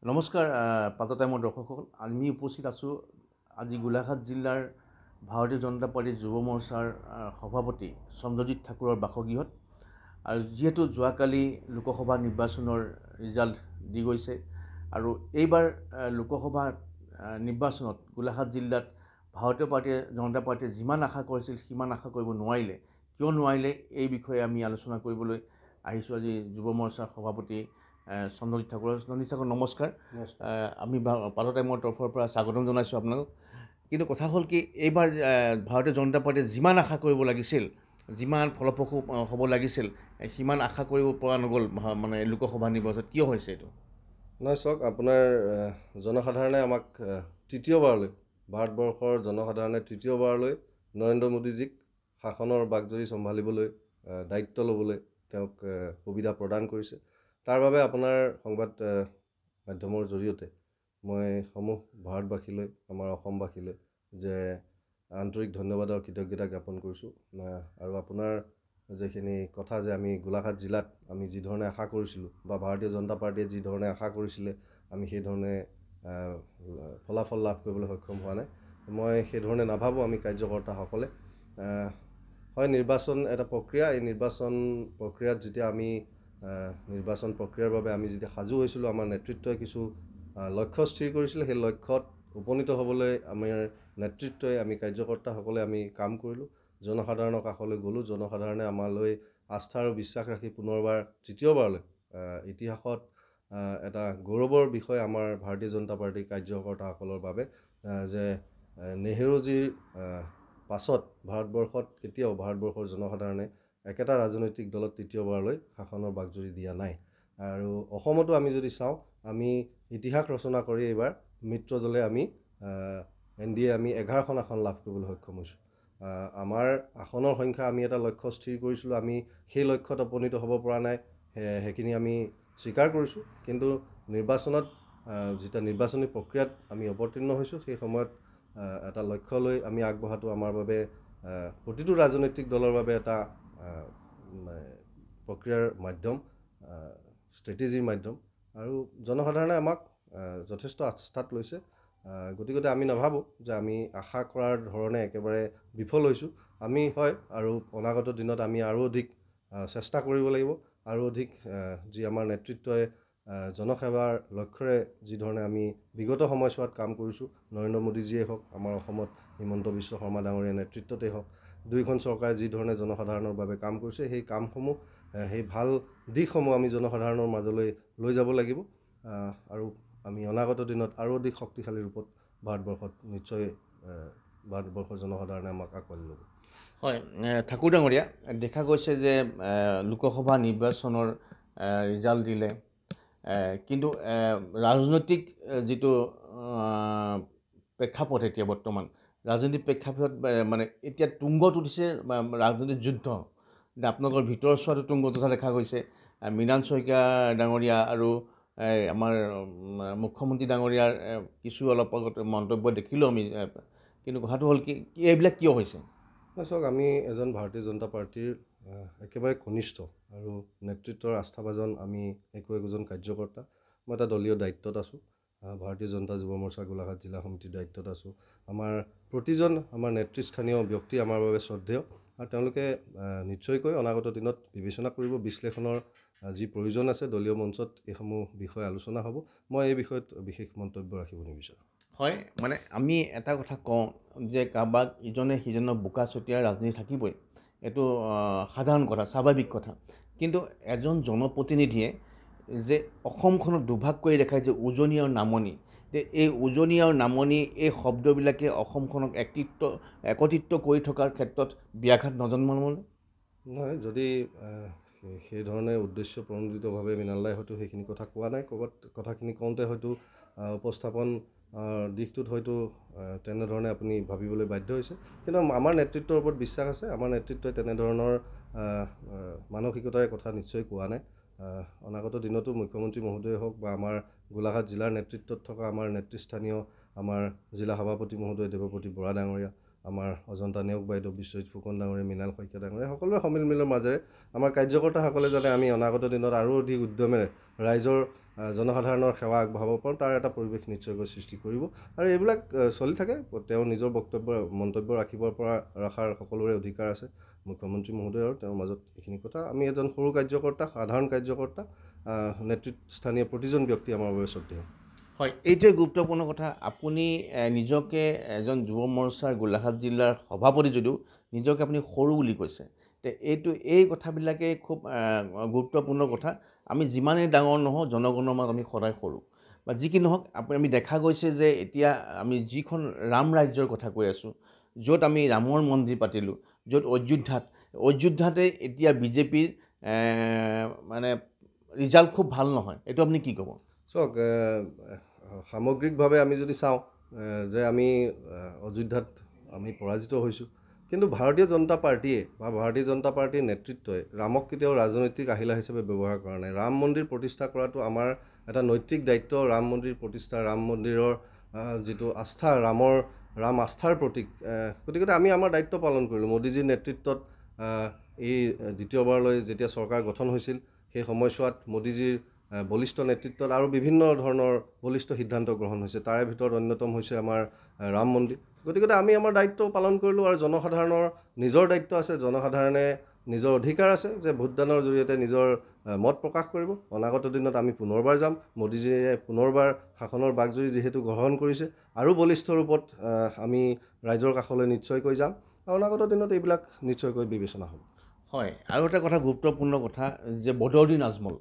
নমস্কাৰ পাত টাইমৰ দৰ্শকসকল, আমি উপস্থিত আছোঁ আজি গোলাঘাট জিলাৰ ভাৰতীয় জনতা পাৰ্টীৰ যুৱ মৰ্চাৰ সভাপতি চন্দ্ৰজিৎ ঠাকুৰৰ বাসগৃহত। আৰু যিহেতু যোৱাকালি লোকসভা নিৰ্বাচনৰ ৰিজাল্ট দি গৈছে আৰু এইবাৰ লোকসভা নিৰ্বাচনত গোলাঘাট জিলাত ভাৰতীয় জনতা পাৰ্টীয়ে যিমান আশা কৰিছিল সিমান আশা কৰিব নোৱাৰিলে। কিয় নোৱাৰিলে এই বিষয়ে আমি আলোচনা কৰিবলৈ আহিছোঁ আজি যুৱ মৰ্চাৰ সভাপতি চন্দ্ৰজিৎ ঠাকুৰ। চন্দ্ৰজিৎ ঠাকুৰ নমস্কাৰ। আমি পাত টাইমৰ তৰফৰ পৰা স্বাগতম জনাইছোঁ আপোনালোক। কিন্তু কথা হ'ল কি, এইবাৰ ভাৰতীয় জনতা পাৰ্টীয়ে যিমান আশা কৰিব লাগিছিল, যিমান ফলপ্ৰসূ হ'ব লাগিছিল, সিমান আশা কৰিব পৰা নগ'ল মানে লোকসভা নিৰ্বাচনত। কিয় হৈছে এইটো? নহয়, চাওক, আপোনাৰ জনসাধাৰণে আমাক তৃতীয়বাৰলৈ, ভাৰতবৰ্ষৰ জনসাধাৰণে তৃতীয়বাৰলৈ নৰেন্দ্ৰ মোদীজীক শাসনৰ বাগজৰী চম্ভালিবলৈ দায়িত্ব ল'বলৈ তেওঁক সুবিধা প্ৰদান কৰিছে। তাৰ বাবে আপোনাৰ সংবাদ মাধ্যমৰ জৰিয়তে মই সমূহ ভাৰতবাসীলৈ, আমাৰ অসমবাসীলৈ যে আন্তৰিক ধন্যবাদ আৰু কৃতজ্ঞতা জ্ঞাপন কৰিছোঁ। আৰু আপোনাৰ যিখিনি কথা যে আমি গোলাঘাট জিলাত আমি যি ধৰণে আশা কৰিছিলোঁ বা ভাৰতীয় জনতা পাৰ্টীয়ে যি ধৰণে আশা কৰিছিলে আমি সেই ধৰণে ফলাফল লাভ কৰিবলৈ সক্ষম হোৱা নাই। মই সেইধৰণে নাভাবোঁ। আমি কাৰ্যকৰ্তাসকলে হয়, নিৰ্বাচন এটা প্ৰক্ৰিয়া। এই নিৰ্বাচন প্ৰক্ৰিয়াত যেতিয়া আমি নিৰ্বাচন প্ৰক্ৰিয়াৰ বাবে আমি যেতিয়া সাজু হৈছিলোঁ, আমাৰ নেতৃত্বই কিছু লক্ষ্য স্থিৰ কৰিছিলে। সেই লক্ষ্যত উপনীত হ'বলৈ আমাৰ নেতৃত্বই, আমি কাৰ্যকৰ্তাসকলে আমি কাম কৰিলোঁ, জনসাধাৰণৰ কাষলৈ গ'লোঁ। জনসাধাৰণে আমালৈ আস্থা আৰু বিশ্বাস ৰাখি পুনৰবাৰ তৃতীয়বাৰলৈ ইতিহাসত এটা গৌৰৱৰ বিষয় আমাৰ ভাৰতীয় জনতা পাৰ্টীৰ কাৰ্যকৰ্তাসকলৰ বাবে যে নেহেৰুজীৰ পাছত ভাৰতবৰ্ষত কেতিয়াও ভাৰতবৰ্ষৰ জনসাধাৰণে একেটা ৰাজনৈতিক দলত তৃতীয়বাৰলৈ শাসনৰ বাগজৰী দিয়া নাই। আৰু অসমতো আমি যদি চাওঁ, আমি ইতিহাস ৰচনা কৰি এইবাৰ মিত্ৰজলে আমি NDA আমি 11খন আসন লাভ কৰিবলৈ সক্ষম হৈছোঁ। আমাৰ আসনৰ সংখ্যা আমি এটা লক্ষ্য স্থিৰ কৰিছিলোঁ, আমি সেই লক্ষ্যত উপনীত হ'ব পৰা নাই, সেইখিনি আমি স্বীকাৰ কৰিছোঁ। কিন্তু নিৰ্বাচনত যেতিয়া নিৰ্বাচনী প্ৰক্ৰিয়াত আমি অৱতীৰ্ণ হৈছোঁ, সেই সময়ত এটা লক্ষ্য লৈ আমি আগবঢ়াটো আমাৰ বাবে প্ৰতিটো ৰাজনৈতিক দলৰ বাবে এটা প্ৰক্ৰিয়াৰ মাধ্যম, ষ্ট্ৰেটেজিৰ মাধ্যম। আৰু জনসাধাৰণে আমাক যথেষ্ট আস্থাত লৈছে। গতিকে আমি নাভাবোঁ যে আমি আশা কৰাৰ ধৰণে একেবাৰে বিফল হৈছোঁ। আমি হয়, আৰু অনাগত দিনত আমি আৰু অধিক চেষ্টা কৰিব লাগিব। আৰু অধিক যি আমাৰ নেতৃত্বই জনসেৱাৰ লক্ষ্যৰে যি ধৰণে আমি বিগত সময়ছোৱাত কাম কৰিছোঁ, নৰেন্দ্ৰ মোদীজীয়ে হওক, আমাৰ অসমত হিমন্ত বিশ্ব শৰ্মা ডাঙৰীয়াৰ নেতৃত্বতেই হওক, দুয়োখন চৰকাৰে যি ধৰণে জনসাধাৰণৰ বাবে কাম কৰিছে, সেই কামসমূহ, সেই ভাল দিশসমূহ আমি জনসাধাৰণৰ মাজলৈ লৈ যাব লাগিব। আৰু আমি অনাগত দিনত আৰু অধিক শক্তিশালী ৰূপত ভাৰতবৰ্ষত নিশ্চয় ভাৰতবৰ্ষৰ জনসাধাৰণে আমাক আঁকোৱালি ল'ব। হয়, ঠাকুৰ ডাঙৰীয়া, দেখা গৈছে যে লোকসভা নিৰ্বাচনৰ ৰিজাল্ট দিলে, কিন্তু ৰাজনৈতিক যিটো প্ৰেক্ষাপট এতিয়া বৰ্তমান ৰাজনৈতিক প্ৰেক্ষাপটত মানে এতিয়া তুংগত উঠিছে ৰাজনৈতিক যুদ্ধ। আপোনালোকৰ ভিতৰৰ চোৱাটো তুংগত উঠা দেখা গৈছে। মৃণাল শইকীয়া ডাঙৰীয়া আৰু আমাৰ মুখ্যমন্ত্ৰী ডাঙৰীয়াৰ কিছু অলপ আগত মন্তব্য দেখিলোঁ আমি। কিন্তু কথাটো হ'ল কি, এইবিলাক কিয় হৈছে? চাওক, আমি এজন ভাৰতীয় জনতা পাৰ্টীৰ একেবাৰে কনিষ্ঠ আৰু নেতৃত্বৰ আস্থাভাজন আমি একোজন কাৰ্যকৰ্তা। মই এটা দলীয় দায়িত্বত আছোঁ, ভাৰতীয় জনতা যুৱ মৰ্চা গোলাঘাট জিলা সমিতিৰ দায়িত্বত আছোঁ। আমাৰ প্ৰতিজন আমাৰ নেতৃস্থানীয় ব্যক্তি আমাৰ বাবে শ্ৰদ্ধেয়, আৰু তেওঁলোকে নিশ্চয়কৈ অনাগত দিনত বিবেচনা কৰিব। বিশ্লেষণৰ যি প্ৰয়োজন আছে দলীয় মঞ্চত এইসমূহ বিষয় আলোচনা হ'ব। মই এই বিষয়ত বিশেষ মন্তব্য ৰাখিব নিবিচাৰোঁ। হয়, মানে আমি এটা কথা কওঁ যে কাৰোবাক ইজনে সিজনৰ বোকা ছটিয়াৰ ৰাজনীতি থাকিবই, এইটো সাধাৰণ কথা, স্বাভাৱিক কথা। কিন্তু এজন জনপ্ৰতিনিধিয়ে যে অসমখনক দুভাগ কৰি দেখায় যে উজনি আৰু নামনি, যে এই উজনি আৰু নামনি এই শব্দবিলাকে অসমখনক একত্ৰিত কৰি থকাৰ ক্ষেত্ৰত ব্যাঘাত নজন্মাবলৈ? নহয়, যদি সেইধৰণে উদ্দেশ্য প্ৰণোদিতভাৱে মৃণালদাই হয়তো সেইখিনি কথা কোৱা নাই, ক'ৰবাত কথাখিনি কওঁতে হয়তো উপস্থাপন দিশটোত হয়তো তেনেধৰণে আপুনি ভাবিবলৈ বাধ্য হৈছে। কিন্তু আমাৰ নেতৃত্বৰ ওপৰত বিশ্বাস আছে। আমাৰ নেতৃত্বই তেনেধৰণৰ মানসিকতাৰে কথা নিশ্চয় কোৱা নাই। অনাগত দিনতো মুখ্যমন্ত্ৰী মহোদয় হওক বা আমাৰ গোলাঘাট জিলাৰ নেতৃত্বত থকা আমাৰ নেতৃস্থানীয় আমাৰ জিলা সভাপতি মহোদয় দেৱপতি বৰা ডাঙৰীয়া, আমাৰ অজন্তা নেওগ বাইদেউ, বিশ্বজিৎ ফুকন ডাঙৰীয়া, মৃণাল শইকীয়া ডাঙৰীয়া, সকলোৰে সমিলমিলৰ মাজেৰে আমাৰ কাৰ্যকৰ্তাসকলে যাতে আমি অনাগত দিনত আৰু অধিক উদ্যমেৰে ৰাইজৰ জনসাধাৰণৰ সেৱা আগবঢ়াব পাৰোঁ তাৰ এটা পৰিৱেশ নিশ্চয়কৈ সৃষ্টি কৰিব আৰু এইবিলাক চলি থাকে তেওঁ নিজৰ বক্তব্য মন্তব্য ৰখাৰ সকলোৰে অধিকাৰ আছে মুখ্যমন্ত্ৰী মহোদয় আৰু তেওঁৰ মাজত এইখিনি কথা আমি এজন সৰু কাৰ্যকৰ্তা সাধাৰণ কাৰ্যকৰ্তা নেতৃত্বস্থানীয় প্ৰতিজন ব্যক্তি আমাৰ বাবে শ্ৰদ্ধেয় হয় এইটোৱে গুৰুত্বপূৰ্ণ কথা আপুনি নিজকে এজন যুৱ মৰ্চাৰ গোলাঘাট জিলাৰ সভাপতি যদিও নিজকে আপুনি সৰু বুলি কৈছে এই কথাবিলাকে খুব গুৰুত্বপূৰ্ণ কথা আমি যিমানেই ডাঙৰ নহওঁ জনগণৰ মাজত আমি সদায় সৰু বা যি কি নহওক আমি দেখা গৈছে যে এতিয়া আমি যিখন ৰাম ৰাজ্যৰ কথা কৈ আছোঁ য'ত আমি ৰামৰ মন্দিৰ পাতিলোঁ য'ত অযোধ্যাতে এতিয়া বিজেপিৰ মানে ৰিজাল্ট খুব ভাল নহয় এইটো আপুনি কি ক'ব চাওক সামগ্ৰিকভাৱে আমি যদি চাওঁ যে আমি অযোধ্যাত আমি পৰাজিত হৈছোঁ কিন্তু ভাৰতীয় জনতা পাৰ্টীয়ে বা ভাৰতীয় জনতা পাৰ্টীৰ নেতৃত্বই ৰামক কেতিয়াও ৰাজনৈতিক আহিলা হিচাপে ব্যৱহাৰ কৰা নাই ৰাম মন্দিৰ প্ৰতিষ্ঠা কৰাটো আমাৰ এটা নৈতিক দায়িত্ব ৰাম মন্দিৰ প্ৰতিষ্ঠা ৰাম মন্দিৰৰ যিটো আস্থা ৰাম আস্থাৰ প্ৰতীক গতিকে আমি আমাৰ দায়িত্ব পালন কৰিলোঁ মোদীজীৰ নেতৃত্বত এই দ্বিতীয়বাৰলৈ যেতিয়া চৰকাৰ গঠন হৈছিল সেই সময়ছোৱাত মোদীজীৰ বলিষ্ঠ নেতৃত্বত আৰু বিভিন্ন ধৰণৰ বলিষ্ঠ সিদ্ধান্ত গ্ৰহণ হৈছে তাৰে ভিতৰত অন্যতম হৈছে আমাৰ ৰাম মন্দিৰ গতিকে আমি আমাৰ দায়িত্ব পালন কৰিলোঁ আৰু জনসাধাৰণৰ নিজৰ দায়িত্ব আছে জনসাধাৰণে নিজৰ অধিকাৰ আছে যে ভোটদানৰ জৰিয়তে নিজৰ মত প্ৰকাশ কৰিব অনাগত দিনত আমি পুনৰবাৰ যাম মোদীজীয়ে পুনৰবাৰ শাসনৰ বাকজৰী যিহেতু গ্ৰহণ কৰিছে আৰু বলিষ্ঠ ৰূপত আমি ৰাইজৰ কাষলৈ নিশ্চয়কৈ যাম আৰু অনাগত দিনত এইবিলাক নিশ্চয়কৈ বিবেচনা হ'ব হয় আৰু এটা কথা গুৰুত্বপূৰ্ণ কথা যে বদৰুদ্দিন আজমল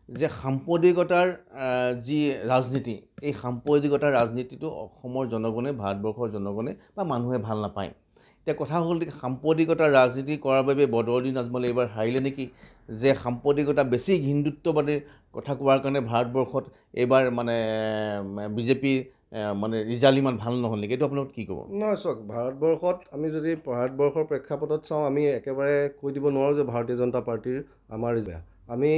যে সাম্প্ৰদায়িকতাৰ যি ৰাজনীতি এই সাম্প্ৰদায়িকতাৰ ৰাজনীতিটো অসমৰ জনগণে ভাৰতবৰ্ষৰ জনগণে বা মানুহে ভাল নাপায় এতিয়া কথা হ'ল সাম্প্ৰদায়িকতাৰ ৰাজনীতি কৰাৰ বাবে বদৰুদ্দিন আজমলে এইবাৰ হাৰিলে নেকি যে সাম্প্ৰদায়িকতা বেছি হিন্দুত্ববাদীৰ কথা কোৱাৰ কাৰণে ভাৰতবৰ্ষত এইবাৰ মানে বিজেপিৰ মানে ৰিজাল্ট ইমান ভাল নহ'ল নেকি এইটো আপোনালোক কি ক'ব নহয় চাওক ভাৰতবৰ্ষত আমি যদি ভাৰতবৰ্ষৰ প্ৰেক্ষাপটত চাওঁ আমি একেবাৰে কৈ দিব নোৱাৰোঁ যে ভাৰতীয় জনতা পাৰ্টীৰ আমাৰ আমি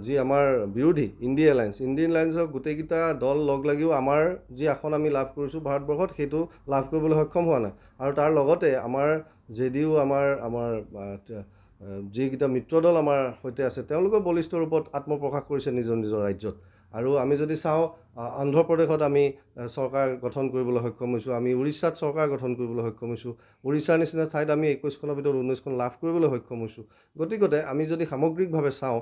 যি আমাৰ বিৰোধী ইণ্ডিয়া এলায়েন্সৰ গোটেইকেইটা দল লগ লাগিও আমাৰ যি আসন আমি লাভ কৰিছোঁ ভাৰতবৰ্ষত সেইটো লাভ কৰিবলৈ সক্ষম হোৱা নাই আৰু তাৰ লগতে আমাৰ যদিও আমাৰ যিকেইটা মিত্ৰদল আমাৰ সৈতে আছে তেওঁলোকেও বলিষ্ঠ ৰূপত আত্মপ্ৰকাশ কৰিছে নিজৰ নিজৰ ৰাজ্যত আৰু আমি যদি চাওঁ অন্ধ্ৰপ্ৰদেশত আমি চৰকাৰ গঠন কৰিবলৈ সক্ষম হৈছোঁ আমি উৰিষ্যাত চৰকাৰ গঠন কৰিবলৈ সক্ষম হৈছোঁ উৰিষ্যাৰ নিচিনা ঠাইত আমি 21খনৰ ভিতৰত 19খন লাভ কৰিবলৈ সক্ষম হৈছোঁ গতিকে আমি যদি সামগ্ৰিকভাৱে চাওঁ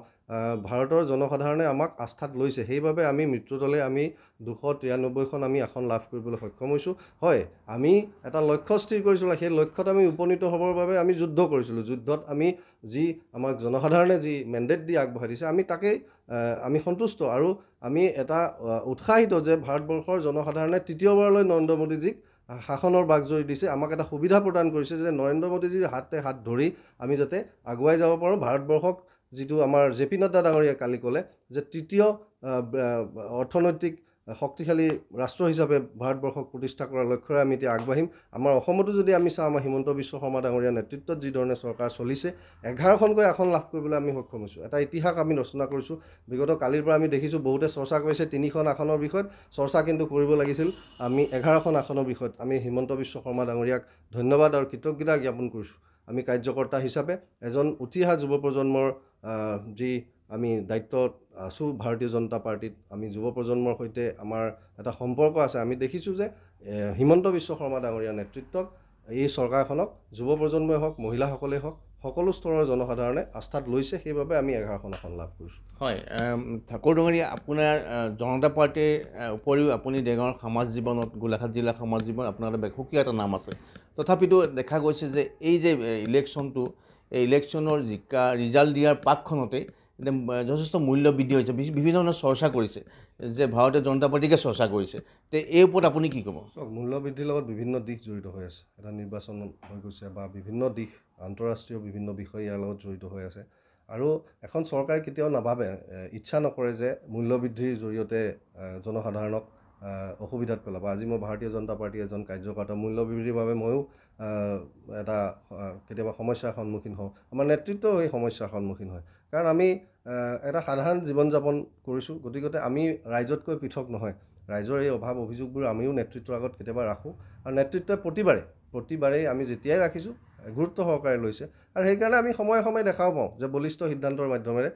ভাৰতৰ জনসাধাৰণে আমাক আস্থাত লৈছে সেইবাবে আমি মিত্ৰদলে আমি 293খন আমি আসন লাভ কৰিবলৈ সক্ষম হৈছোঁ হয় আমি এটা লক্ষ্য স্থিৰ কৰিছিলোঁ সেই লক্ষ্যত আমি উপনীত হ'বৰ বাবে আমি যুদ্ধ কৰিছিলোঁ যুদ্ধত আমি যি আমাক জনসাধাৰণে যি মেণ্ডেট দি আগবঢ়াই দিছে আমি তাকেই আমি সন্তুষ্ট আৰু আমি এটা উৎসাহিত যে ভাৰতবৰ্ষৰ জনসাধাৰণে তৃতীয়বাৰলৈ নৰেন্দ্ৰ মোদীজীক শাসনৰ বাকজৰী দিছে আমাক এটা সুবিধা প্ৰদান কৰিছে যে নৰেন্দ্ৰ মোদীজীৰ হাতে হাত ধৰি আমি যাতে আগুৱাই যাব পাৰোঁ ভাৰতবৰ্ষক যিটো আমাৰ জে পি নাড্ডা ডাঙৰীয়াই কালি ক'লে যে তৃতীয় অৰ্থনৈতিক শক্তিশালী ৰাষ্ট্ৰ হিচাপে ভাৰতবৰ্ষক প্ৰতিষ্ঠা কৰাৰ লক্ষ্যৰে আমি এতিয়া আগবাঢ়িম আমাৰ অসমতো যদি আমি চাওঁ আমাৰ হিমন্ত বিশ্ব শৰ্মা ডাঙৰীয়াৰ নেতৃত্বত যি ধৰণে চৰকাৰ চলিছে 11খনকৈ আসন লাভ কৰিবলৈ আমি সক্ষম হৈছোঁ এটা ইতিহাস আমি ৰচনা কৰিছোঁ বিগত কালিৰ পৰা আমি দেখিছোঁ বহুতে চৰ্চা কৰিছে 3খন আসনৰ বিষয়ত চৰ্চা কিন্তু কৰিব লাগিছিল আমি 11খন আসনৰ বিষয়ত আমি হিমন্ত বিশ্ব শৰ্মা ডাঙৰীয়াক ধন্যবাদ আৰু কৃতজ্ঞতা জ্ঞাপন কৰিছোঁ আমি কাৰ্যকৰ্তা হিচাপে এজন উঠি অহা যুৱ প্ৰজন্মৰ যি আমি দায়িত্বত আছোঁ ভাৰতীয় জনতা পাৰ্টীত আমি যুৱ প্ৰজন্মৰ সৈতে আমাৰ এটা সম্পৰ্ক আছে আমি দেখিছোঁ যে হিমন্ত বিশ্ব শৰ্মা ডাঙৰীয়াৰ নেতৃত্বত এই চৰকাৰখনক যুৱ প্ৰজন্মই হওক মহিলাসকলেই হওক সকলো স্তৰৰ জনসাধাৰণে আস্থাত লৈছে সেইবাবে আমি 11খন আসন লাভ কৰিছোঁ হয় ঠাকুৰ ডাঙৰীয়া আপোনাৰ জনতা পাৰ্টীৰ উপৰিও আপুনি দেগাঁৱৰ সমাজ জীৱনত গোলাঘাট জিলাৰ সমাজ জীৱন আপোনাৰ এটা সুকীয়া এটা নাম আছে তথাপিতো দেখা গৈছে যে এই যে ইলেকশ্যনটো এই ইলেকশ্যনৰ ৰিজাল্ট দিয়াৰ পাকখনতে যথেষ্ট মূল্য বৃদ্ধি হৈছে বিভিন্ন ধৰণৰ চৰ্চা কৰিছে যে ভাৰতীয় জনতা পাৰ্টীকে চৰ্চা কৰিছে তে এই ওপৰত আপুনি কি ক'ব মূল্য বৃদ্ধিৰ লগত বিভিন্ন দিশ জড়িত হৈ আছে এটা নিৰ্বাচন হৈ গৈছে বা বিভিন্ন দিশ আন্তঃৰাষ্ট্ৰীয় বিভিন্ন বিষয় ইয়াৰ লগত জড়িত হৈ আছে আৰু এখন চৰকাৰে কেতিয়াও নাভাবে ইচ্ছা নকৰে যে মূল্য বৃদ্ধিৰ জৰিয়তে জনসাধাৰণক অসুবিধাত পেলাব আজি মই ভাৰতীয় জনতা পাৰ্টীৰ এজন কাৰ্যকৰ্তা মূল্য বৃদ্ধিৰ বাবে ময়ো এটা কেতিয়াবা সমস্যাৰ সন্মুখীন হওঁ আমাৰ নেতৃত্বও এই সমস্যাৰ সন্মুখীন হয় কাৰণ আমি এটা সাধাৰণ জীৱন যাপন কৰিছোঁ গতিকে আমি ৰাইজতকৈ পৃথক নহয় ৰাইজৰ এই অভাৱ অভিযোগবোৰ আমিও নেতৃত্বৰ আগত কেতিয়াবা ৰাখোঁ আৰু নেতৃত্বই প্ৰতিবাৰেই আমি যেতিয়াই ৰাখিছোঁ গুৰুত্ব সহকাৰে লৈছে আৰু সেইকাৰণে আমি সময়ে সময়ে দেখাও পাওঁ যে বলিষ্ঠ সিদ্ধান্তৰ মাধ্যমেৰে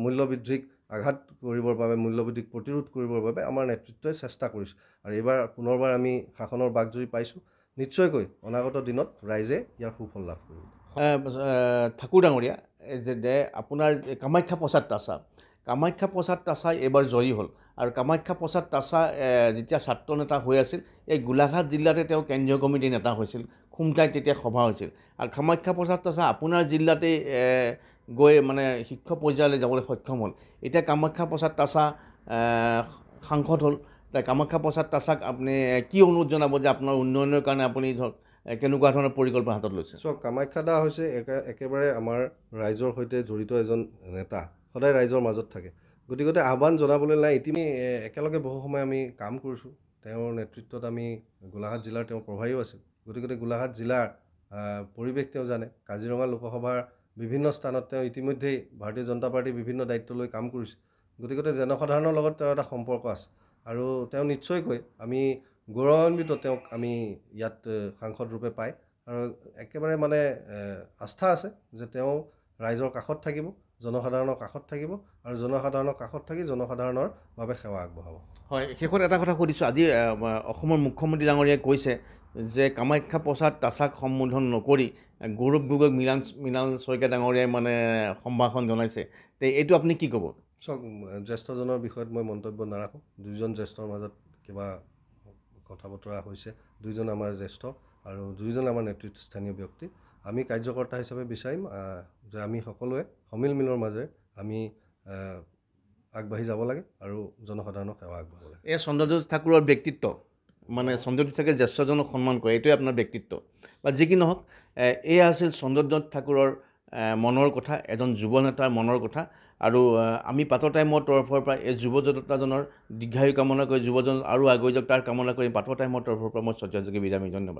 মূল্য বৃদ্ধিক আঘাত কৰিবৰ বাবে, মূল্যবৃদ্ধিক প্ৰতিৰোধ কৰিবৰ বাবে আমাৰ নেতৃত্বই চেষ্টা কৰিছে। আৰু এইবাৰ পুনৰবাৰ আমি শাসনৰ বাকজুৰি পাইছোঁ। নিশ্চয়কৈ অনাগত দিনত ৰাইজে ইয়াৰ সুফল লাভ কৰিব। ঠাকুৰ ডাঙৰীয়া, যে আপোনাৰ কামাখ্যা প্ৰসাদ তাছা, কামাখ্যা প্ৰসাদ তাছাই এইবাৰ জয়ী হ'ল। আৰু কামাখ্যা প্ৰসাদ তাছা যেতিয়া ছাত্ৰ নেতা হৈ আছিল, এই গোলাঘাট জিলাতে তেওঁ কেন্দ্ৰীয় কমিটিৰ নেতা হৈছিল। খুমটাইত তেতিয়া সভা হৈছিল। আৰু কামাখ্যা প্ৰসাদ তাছা আপোনাৰ জিলাতেই গৈ মানে শিক্ষক পৰ্যায়লৈ যাবলৈ সক্ষম হ'ল। এতিয়া কামাখ্যা প্ৰসাদ তাছা সাংসদ হ'ল। কামাখ্যা প্ৰসাদ তাছাক আপুনি কি অনুৰোধ জনাব যে আপোনাৰ উন্নয়নৰ কাৰণে আপুনি ধৰক কেনেকুৱা ধৰণৰ পৰিকল্পনা হাতত লৈছে? চাওক, কামাখ্যা দা হৈছে একেবাৰে আমাৰ ৰাইজৰ সৈতে জড়িত এজন নেতা, সদায় ৰাইজৰ মাজত থাকে। গতিকে আহ্বান জনাবলৈ নাই। ইতিমধ্যে একেলগে বহু সময় আমি কাম কৰিছোঁ। তেওঁৰ নেতৃত্বত আমি গোলাঘাট জিলাৰ তেওঁ প্ৰভাৰীও আছিল। গতিকে গোলাঘাট জিলাৰ পৰিৱেশ তেওঁ জানে। কাজিৰঙা লোকসভাৰ বিভিন্ন স্থানত তেওঁ ইতিমধ্যেই ভাৰতীয় জনতা পাৰ্টীৰ বিভিন্ন দায়িত্ব লৈ কাম কৰিছে। গতিকে জনসাধাৰণৰ লগত তেওঁৰ এটা সম্পৰ্ক আছে। আৰু তেওঁ নিশ্চয়কৈ আমি গৌৰৱান্বিত তেওঁক আমি ইয়াত সাংসদ ৰূপে পাই। আৰু একেবাৰে মানে আস্থা আছে যে তেওঁ ৰাইজৰ কাষত থাকিব, জনসাধাৰণৰ কাষত থাকিব, আৰু জনসাধাৰণৰ কাষত থাকি জনসাধাৰণৰ বাবে সেৱা আগবঢ়াব। হয়, শেষত এটা কথা সুধিছোঁ। আজি অসমৰ মুখ্যমন্ত্ৰী ডাঙৰীয়াই কৈছে যে কামাখ্যা প্ৰসাদ তাছাক সম্বোধন নকৰি গৌৰৱ গগৈক মৃণাল শইকীয়া ডাঙৰীয়াই মানে সম্ভাষণ জনাইছে। তে এইটো আপুনি কি ক'ব? চাওক, জ্যেষ্ঠজনৰ বিষয়ত মই মন্তব্য নাৰাখোঁ। দুইজন জ্যেষ্ঠৰ মাজত কিবা কথা বতৰা হৈছে। দুইজন আমাৰ জ্যেষ্ঠ আৰু দুইজন আমাৰ নেতৃত্বস্থানীয় ব্যক্তি। আমি কাৰ্যকৰ্তা হিচাপে বিচাৰিম যে আমি সকলোৱে সমিল মিলৰ মাজেৰে আমি আগবাঢ়ি যাব লাগে আৰু জনসাধাৰণক সেৱা আগবঢ়াব লাগে। এই চন্দ্ৰজিৎ ঠাকুৰৰ ব্যক্তিত্ব, মানে চন্দ্ৰজিৎ ঠাকুৰে জ্যেষ্ঠজনক সন্মান কৰে, এইটোৱে আপোনাৰ ব্যক্তিত্ব। বা যি কি নহওক, এয়া আছিল চন্দ্ৰজিৎ ঠাকুৰৰ মনৰ কথা, এজন যুৱ নেতাৰ মনৰ কথা। আৰু আমি পাতৰ টাইমৰ তৰফৰ পৰা এই যুৱ নেতাজনৰ দীৰ্ঘায়ু কামনা কৰি যুৱজন আৰু আগুৱাই যাওক তাৰ কামনা কৰি পাতৰ টাইমৰ তৰফৰ পৰা মই শ্ৰদ্ধাঞ্জলি বিদায়। ধন্যবাদ।